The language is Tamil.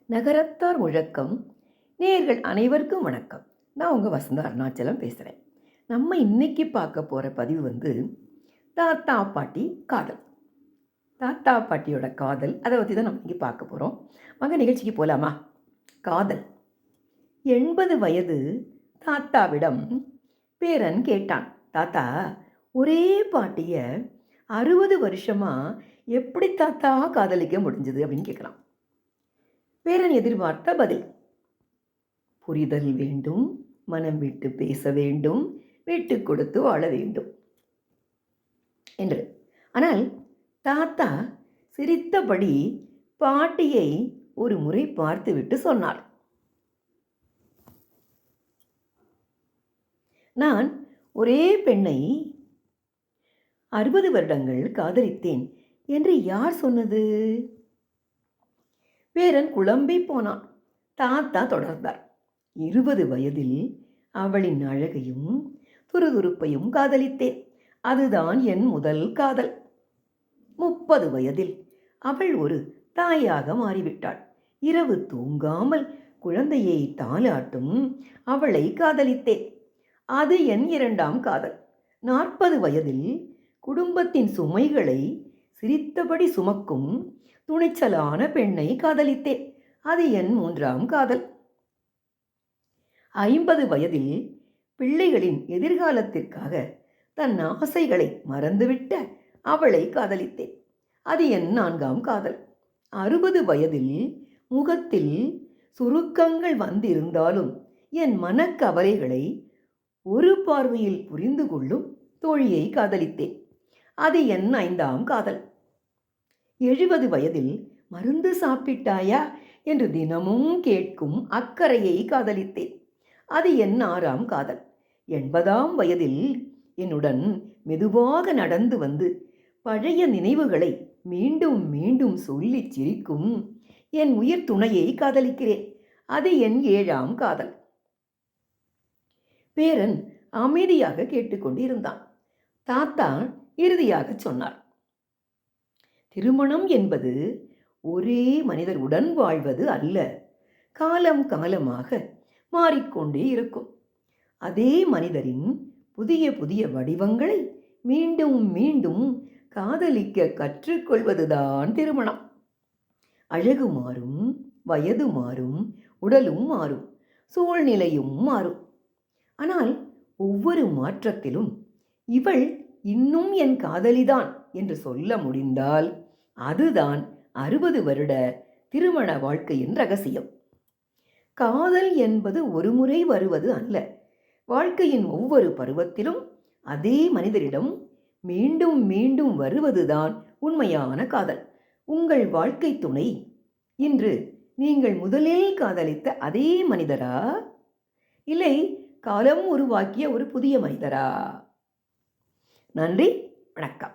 நகரத்தார் முழக்கம். நேயர்கள் அனைவருக்கும் வணக்கம். நான் உங்கள் வசந்தா அருணாச்சலம் பேசுகிறேன். நம்ம இன்னைக்கு பார்க்க போகிற பதிவு தாத்தா பாட்டி காதல். தாத்தா பாட்டியோட காதல் அதை பற்றி தான் நம்ம இங்கே பார்க்க போகிறோம். வாங்க நிகழ்ச்சிக்கு போகலாமா? காதல். 80 வயது தாத்தாவிடம் பேரன் கேட்டான், தாத்தா, ஒரே பாட்டியை 60 வருஷமாக எப்படி தாத்தா காதலிக்க முடிஞ்சது அப்படின்னு கேட்குறான். பேரன் எதிர்பார்த்த பதில், புரிதல் வேண்டும், மனம் விட்டு பேச வேண்டும், விட்டு கொடுத்து வாழ வேண்டும் என்று. ஆனால் தாத்தா சிரித்தபடி பாட்டியை ஒரு முறை பார்த்துவிட்டு சொன்னார், நான் ஒரே பெண்ணை 60 வருடங்கள் காதலித்தேன் என்று யார் சொன்னது? பேரன் குழம்பி போனான். தாத்தா தொடர்ந்தார், 20 வயதில் அவளின் அழகையும் துருதுருப்பையும் காதலித்தேன். அதுதான் என் முதல் காதல். 30 வயதில் அவள் ஒரு தாயாக மாறிவிட்டாள். இரவு தூங்காமல் குழந்தையை தாலாட்டும் அவளை காதலித்தேன். அது என் இரண்டாம் காதல். 40 வயதில் குடும்பத்தின் சுமைகளை சிரித்தபடி சுமக்கும் துணிச்சலான பெண்ணை காதலித்தேன். அது என் மூன்றாம் காதல். 50 வயதில் பிள்ளைகளின் எதிர்காலத்திற்காக தன் ஆசைகளை மறந்துவிட்ட அவளை காதலித்தேன். அது என் நான்காம் காதல். 60 வயதில் முகத்தில் சுருக்கங்கள் வந்திருந்தாலும் என் மனக்கவலைகளை ஒரு பார்வையில் புரிந்து கொள்ளும் தோழியை காதலித்தேன். அது என் ஐந்தாம் காதல். 70 வயதில் மருந்து சாப்பிட்டாயா என்று தினமும் கேட்கும் அக்கறையை காதலித்தேன். அது என் ஆறாம் காதல். 80ஆம் வயதில் என்னுடன் மெதுவாக நடந்து வந்து பழைய நினைவுகளை மீண்டும் மீண்டும் சொல்லி சிரிக்கும் என் உயிர் துணையை காதலிக்கிறேன். அது என் ஏழாம் காதல். பேரன் அமைதியாக கேட்டுக்கொண்டிருந்தான். தாத்தா இறுதியாக சொன்னார், திருமணம் என்பது ஒரே மனிதர் உடன் வாழ்வது அல்ல. காலம் காலமாக மாறிக்கொண்டே இருக்கும். அதே மனிதரின் புதிய புதிய வடிவங்களை மீண்டும் மீண்டும் காதலிக்க கற்றுக்கொள்வதுதான் திருமணம். அழகு மாறும், வயது மாறும், உடலும் மாறும், சூழ்நிலையும் மாறும். ஆனால் ஒவ்வொரு மாற்றத்திலும் இவள் இன்னும் என் காதலிதான் என்று சொல்ல முடிந்தால் அதுதான் 60 வருட திருமண வாழ்க்கையின் ரகசியம். காதல் என்பது ஒரு முறை வருவது அல்ல. வாழ்க்கையின் ஒவ்வொரு பருவத்திலும் அதே மனிதரிடம் மீண்டும் மீண்டும் வருவதுதான் உண்மையான காதல். உங்கள் வாழ்க்கை துணை இன்று நீங்கள் முதலில் காதலித்த அதே மனிதரா, இல்லை காலம் உருவாக்கிய ஒரு புதிய மனிதரா? நன்றி, வணக்கம்.